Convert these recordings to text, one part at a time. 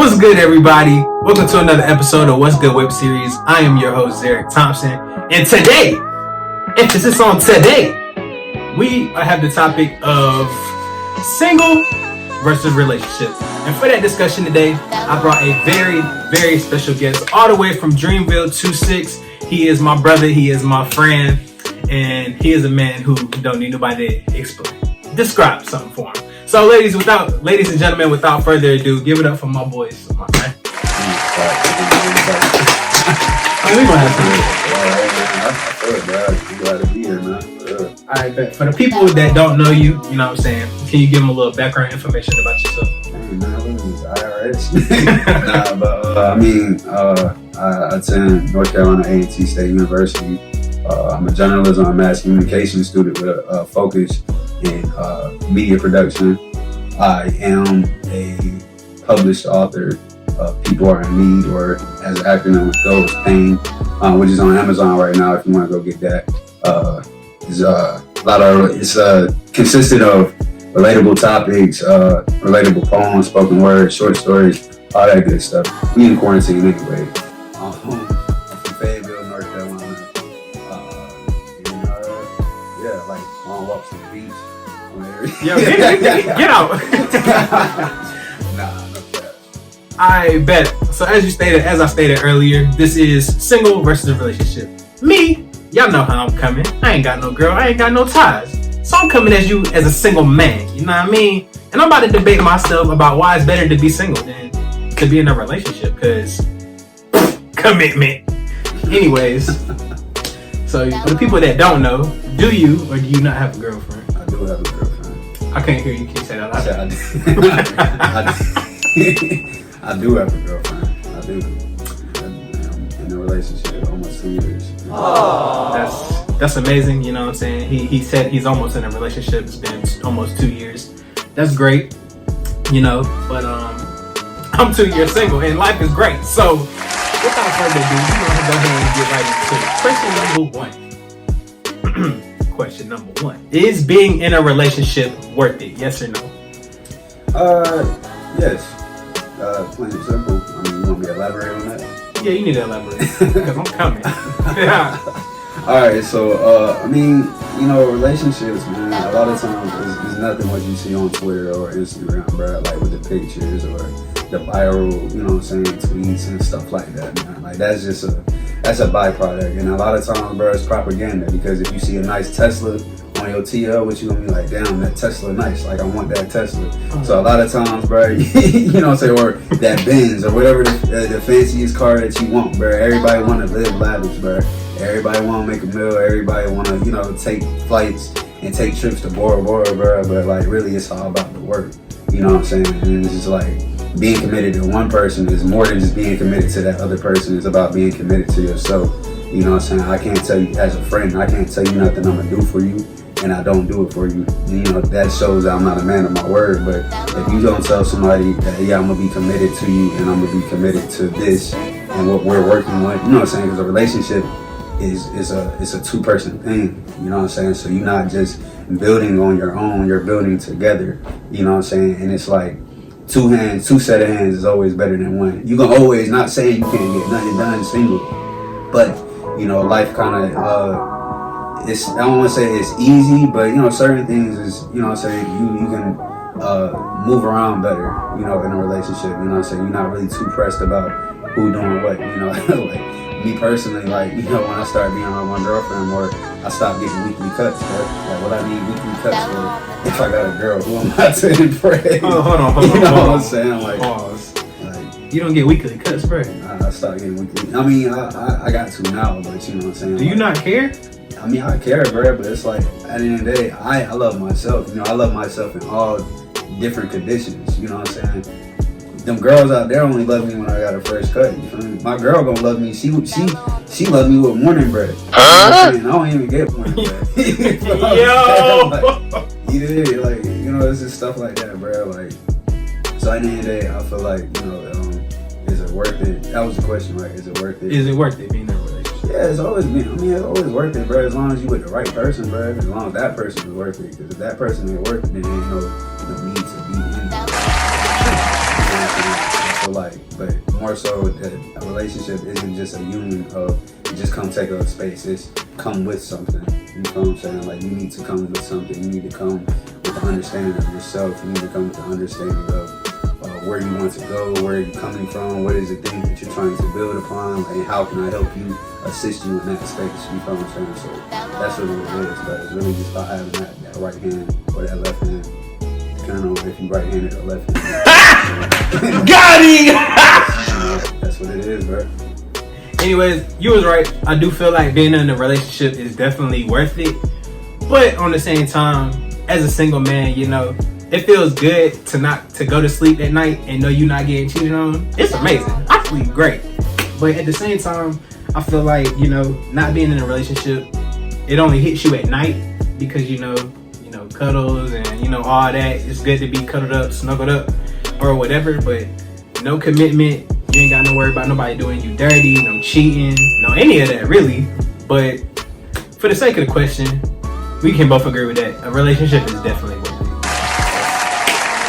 What's good, everybody? Welcome to another episode of What's Good Webseries. I am your host, Zarek Thompson, and today, emphasis on today, we have the topic of single versus relationship. And for that discussion today, I brought a very, very special guest all the way from Dreamville 26. He is my brother, he is my friend, and he is a man who don't need nobody to describe something for him. So, ladies and gentlemen, without further ado, give it up for my boys, my man. We're gonna have You glad to be here, man. All right, bet. For the people that don't know you, you know what I'm saying, can you give them a little background information about yourself? Hey, man, what is IRS? I attend North Carolina A&T State University. I'm a journalism and mass communication student with a focus in media production. I am a published author of People Are in Need, or as an acronym it goes, PAIN, which is on Amazon right now if you want to go get that. It's consisted of relatable topics, relatable poems, spoken word, short stories, all that good stuff. We in quarantine anyway. I'm from Fayetteville, North Carolina. Long walks to the beach. Yo, get out. No cap. I bet. So as I stated earlier, this is single versus relationship. Me, y'all know how I'm coming. I ain't got no girl, I ain't got no ties. So I'm coming as you as a single man, you know what I mean? And I'm about to debate myself about why it's better to be single than to be in a relationship, because commitment. Anyways, so for the people that don't know, do you or do you not have a girlfriend? I do have a girlfriend. I can't hear you. Can you say that loud? I do have a girlfriend. I do. I'm in a relationship almost 2 years. That's amazing. You know what I'm saying? He said he's almost in a relationship. It's been almost 2 years. That's great. You know, but I'm 2 years single and life is great. So without further ado, we're gonna go ahead and get right into it. Question number one. Is being in a relationship worth it? Yes or no? Yes. Plain and simple. I mean, you want me to elaborate on that? Yeah, you need to elaborate because I'm coming. Yeah. All right. So, relationships, man. A lot of times it's nothing what you see on Twitter or Instagram, bro. Like with the pictures or the viral, tweets and stuff like that, man. Like that's a byproduct, and a lot of times, bro, it's propaganda. Because if you see a nice Tesla on your TL, what you gonna be like, damn, that Tesla nice, like I want that Tesla. So a lot of times, bro, or that Benz or whatever the fanciest car that you want, bro. Everybody want to live lavish, bro. Everybody want to make a meal. Everybody want to, take flights and take trips to Bora Bora, bro. But like, really, it's all about the work. You know what I'm saying? And it's just like, being committed to one person is more than just being committed to that other person. It's about being committed to yourself. You know what I'm saying? I can't tell you, as a friend, I can't tell you nothing I'm going to do for you, and I don't do it for you. That shows that I'm not a man of my word. But if you don't tell somebody that, yeah, I'm going to be committed to you, and I'm going to be committed to this and what we're working with, you know what I'm saying? Because a relationship is a two-person thing. You know what I'm saying? So you're not just building on your own, you're building together. You know what I'm saying? And it's like, two set of hands is always better than one. You can always, not saying you can't get nothing done single, but life kind of I don't want to say it's easy, but certain things is you can move around better in a relationship. You know what I'm saying? You're not really too pressed about who doing what. Like me personally, when I start being around my girlfriend more, I stop getting weekly cuts, bro. Like what I need weekly cuts for. If I got a girl, who am I to impress? Hold on. You know what I'm saying? Like, pause. You don't get weekly cuts, bro. I start getting weekly. I mean, I got to now, but you know what I'm saying? Do you not care? I mean, I care, bro, but it's like, at the end of the day, I love myself. I love myself in all different conditions. You know what I'm saying? Them girls out there only love me when I got a fresh cut. You feel me? My girl gonna love me. She loved me with morning bread. I don't even get morning bread. Yo. It's just stuff like that, bro. Like, so at the end of the day, I feel like, is it worth it? That was the question, right? Is it worth it? Is it worth it being in a relationship? Yeah, it's always worth it, bro. As long as you with the right person, bro. As long as that person is worth it. Because if that person ain't worth it, then ain't no need to be in it. So like, but more so that a relationship isn't just a union of just come take up space. It's come with something. You know what I'm saying? Like, you need to come with something. You need to come with the understanding of yourself. You need to come with the understanding of where you want to go, where you're coming from, what is the thing that you're trying to build upon, and how can I help you, assist you in that space. You know what I'm saying? So that's really what it is. But it's really just about having that right hand or that left hand. Depending on if you right-handed or left-handed. Got him! That's what it is, bro. Anyways, you was right. I do feel like being in a relationship is definitely worth it. But on the same time, as a single man, you know, it feels good to go to sleep at night and know you're not getting cheated on. It's amazing. I sleep great. But at the same time, I feel like, you know, not being in a relationship, it only hits you at night because, you know, cuddles and, you know, all that. It's good to be cuddled up, snuggled up, or whatever, but no commitment. You ain't got no worry about nobody doing you dirty, no cheating, no any of that, really. But for the sake of the question, we can both agree with that. A relationship is definitely worth it.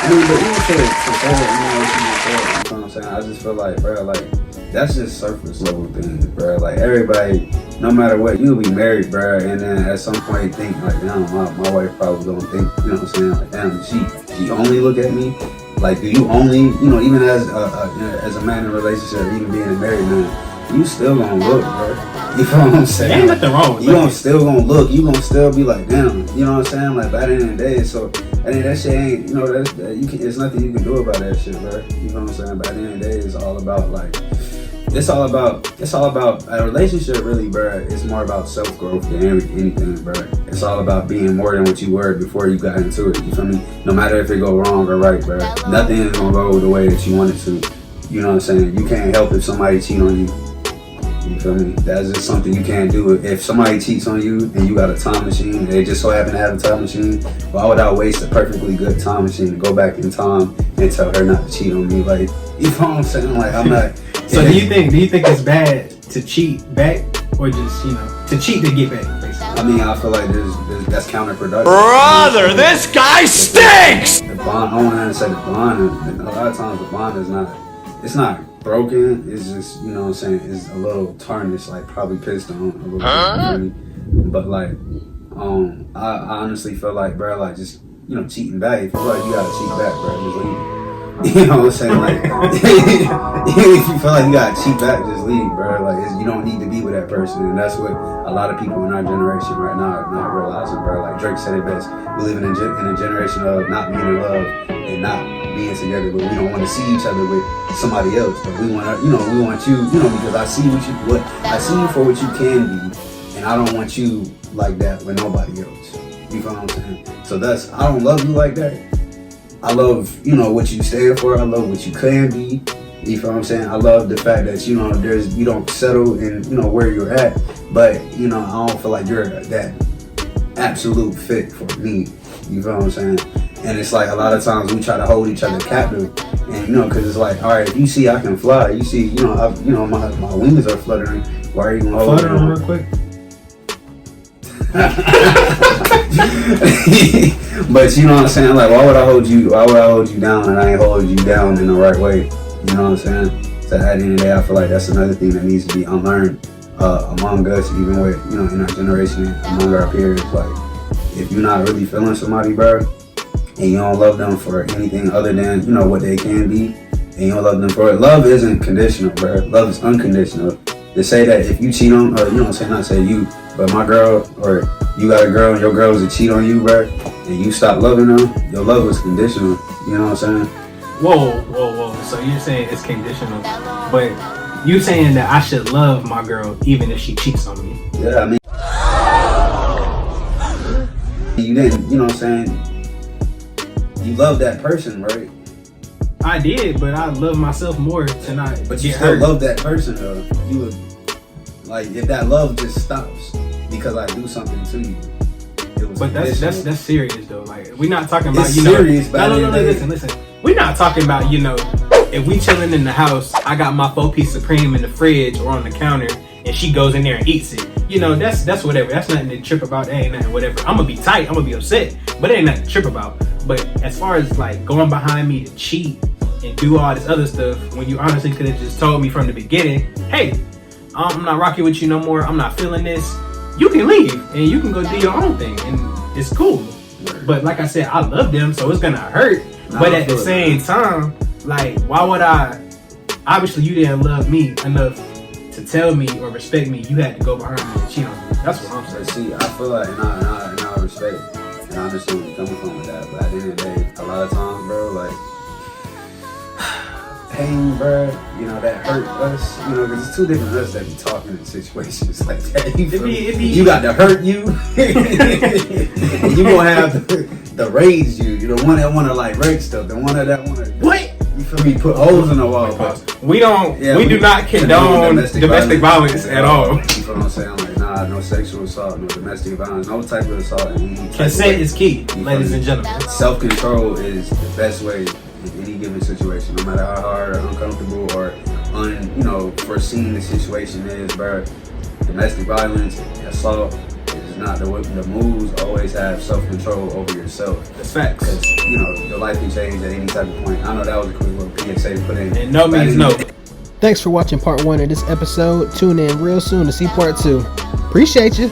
I mean, but even to say that, you know what I'm saying? I just feel like, bro, like, that's just surface level things, bro. Like, everybody, no matter what, you'll be married, bro, and then at some point think, like, damn, my wife probably gonna think, you know what I'm saying? Like, damn, she only look at me? Like, do you only, you know, even as a man in a relationship, or even being a married man, you still gonna look, bro. You know what I'm saying? Ain't nothing wrong with you still gonna look. You gonna still be like, damn. You know what I'm saying? Like, by the end of the day, so I mean that shit ain't. You know there's nothing you can do about that shit, bro. You know what I'm saying? By the end of the day, it's all about like. It's all about a relationship, really, bro. It's more about self growth than anything, bro. It's all about being more than what you were before you got into it. You feel me? No matter if it go wrong or right, bro. Nothing is gonna go the way that you want it to. You know what I'm saying? You can't help if somebody cheat on you. You feel me? That's just something you can't do. If somebody cheats on you and you got a time machine, and they just so happen to have a time machine, why would I waste a perfectly good time machine to go back in time and tell her not to cheat on me? Like, you know what I'm saying? Like, I'm not. So do you think it's bad to cheat back, or just, you know, to cheat to get back, basically? I mean, I feel like that's counterproductive. Brother, this guy stinks! The bond, I don't want to say the bond, a lot of times the bond is not, it's not broken, it's just, you know what I'm saying, it's a little tarnished, like probably pissed on a little bit. But like, I honestly feel like, bro, like just, you know, cheating back, if you feel like you gotta cheat back, bro, just leave. You know what I'm saying? Like, if you feel like you gotta cheat back, just leave, bro. Like, you don't need to be with that person, and that's what a lot of people in our generation right now are not realizing, bro. Like Drake said it best: we live in a generation of not being in love and not being together, but we don't want to see each other with somebody else. But we want to, you know, we want you, you know, because I see I see you for what you can be, and I don't want you like that with nobody else. You feel what I'm saying? So that's, I don't love you like that. I love, you know, what you stand for. I love what you can be. You feel what I'm saying? I love the fact that, you know, you don't settle in, you know, where you're at. But, you know, I don't feel like you're that absolute fit for me. You feel what I'm saying? And it's like a lot of times we try to hold each other captive. And, you know, because it's like, all right, if you see I can fly, you see, you know, my wings are fluttering. Why are you going to hold them real quick? But you know what I'm saying? Like, why would I hold you down and I ain't hold you down in the right way? You know what I'm saying? So at the end of the day, I feel like that's another thing that needs to be unlearned among us, even with, you know, in our generation, among our peers. Like, if you're not really feeling somebody, bro, and you don't love them for anything other than, you know, what they can be, and you don't love them for it, love isn't conditional, bro. Love is unconditional. To say that if you cheat on, or, you know what I'm saying, not say you, but my girl, or you got a girl and your girl was to cheat on you, bro, and you stop loving them, your love was conditional. You know what I'm saying? Whoa. So you're saying it's conditional, but you saying that I should love my girl even if she cheats on me? Yeah, I mean, you didn't, you know what I'm saying? You love that person, right? I did, but I love myself more to not. But you still love that person, though. You would, like, if that love just stops because I do something to you. But that's serious though. Like, we're not talking about, it's you know. Serious, no, listen. We're not talking about, you know, if we chilling in the house, I got my 4-piece Supreme in the fridge or on the counter, and she goes in there and eats it. You know, that's whatever. That's nothing to trip about. That ain't nothing, whatever. I'm gonna be tight. I'm gonna be upset, but it ain't nothing to trip about. But as far as like going behind me to cheat, and do all this other stuff when you honestly could have just told me from the beginning, hey, I'm not rocking with you no more. I'm not feeling this. You can leave and you can go do your own thing, and it's cool. But like I said, I love them, so it's gonna hurt. But at the same time, like, why would I? Obviously, you didn't love me enough to tell me or respect me. You had to go behind me and cheat on me. That's what I'm saying. See, I feel like, and I respect, and I understand where you're coming from with that. But at the end of the day, a lot of times, bro, like, pain, bro, you know, that hurt us, you know, because it's two different us that be talking in situations like that. You got to hurt you, and you gonna have the rage you the one that want to like break stuff, the one that want to what? You feel me? Put holes in the wall. But we do not condone domestic violence at all. You feel what I'm saying? Like, nah, no sexual assault, no domestic violence, no type of assault. Consent is key, ladies and gentlemen. Self-control is the best way in any given situation, no matter how hard or uncomfortable or foreseen the situation is, bro. Domestic violence, assault is not the moves. Always have self-control over yourself. That's facts. Because, you know, your life can change at any type of point. I know that was a quick little PSA to put in. And no means no. Thanks for watching part 1 of this episode. Tune in real soon to see part 2. Appreciate you.